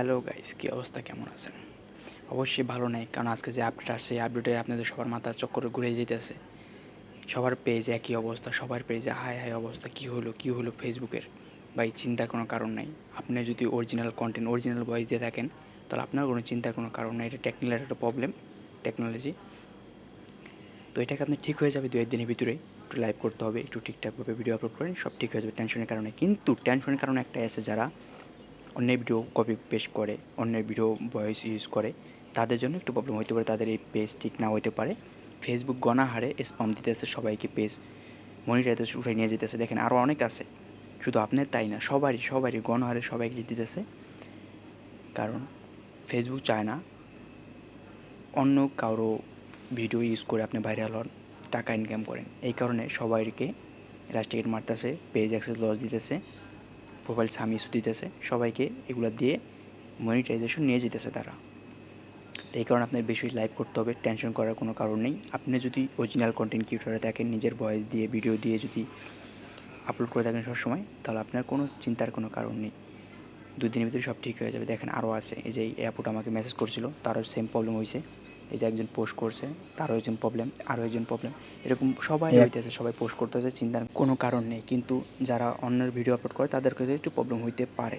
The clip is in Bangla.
হ্যালো গাইস, কী অবস্থা, কেমন আছেন? অবশ্যই ভালো নেই, কারণ আজকে যে আপডেট আসছে এই আপডেটে আপনাদের সবার মাথা চক্করে ঘুরে যেতেছে। সবার পেজ একই অবস্থা, সবার পেজে হাই হাই অবস্থা। কী হলো ফেসবুকের? ভাই, চিন্তার কোনো কারণ নাই। আপনি যদি অরিজিনাল কন্টেন্ট, অরিজিনাল ভয়েস দিয়ে থাকেন, তাহলে আপনার কোনো চিন্তার কোনো কারণ নাই। এটা টেকনিক্যাল একটা প্রবলেম, টেকনোলজি। তো এটাকে আপনি ঠিক হয়ে যাবে 2-1 দিনের ভিতরেই। একটু লাইভ করতে হবে, একটু ঠিকঠাকভাবে ভিডিও আপলোড করেন, সব ঠিক হয়ে যাবে টেনশনের কারণে। কিন্তু টেনশনের কারণে একটাই আছে, যারা অন্যের ভিডিও কপি পেস্ট করে, অন্যের ভিডিও ভয়েস ইউজ করে, তাদের জন্য একটু প্রবলেম হতে পারে। তাদের এই পেজ ঠিক না হইতে পারে। ফেসবুক গণহারে স্পাম দিতেছে সবাইকে, পেজ মনিটাইজেশন উঠাই নিয়ে যেতেছে। দেখেন আরও অনেক আছে, শুধু আপনার তাই না, সবারই গণহারে সবাইকে দিতেছে। কারণ ফেসবুক চায় না অন্য কারো ভিডিও ইউজ করে আপনি ভাইরাল হন, টাকা ইনকাম করেন। এই কারণে সবাইকে রাস্টিকেট মারতেছে, পেজ অ্যাক্সেস লস দিতেছে, প্রোফাইল সাম ইস্যু দিতেছে, সবাইকে এগুলো দিয়ে মনিটাইজেশন নিয়ে যেতেছে তারা। তো এই কারণে আপনার বেশি লাইভ করতে হবে, টেনশন করার কোনো কারণ নেই। আপনি যদি অরিজিনাল কন্টেন্ট ক্রিয়েটরে থাকেন, নিজের ভয়েস দিয়ে, ভিডিও দিয়ে যদি আপলোড করে থাকেন সবসময়, তাহলে আপনার কোনো চিন্তার কোনো কারণ নেই। 2 দিনের ভিতরে সব ঠিক হয়ে যাবে। দেখেন আরও আছে, এই যে এই আপুটা আমাকে মেসেজ করছিল, তারও সেম প্রবলেম হয়েছে। এই যে একজন পোস্ট করছে, তারও একজন প্রবলেম, আরও একজন প্রবলেম, এরকম সবাই হইতেছে, সবাই পোস্ট করতেছে, চিন্তার কোনো কারণ নেই। কিন্তু যারা অন্যের ভিডিও আপলোড করে তাদেরকে একটু প্রবলেম হইতে পারে।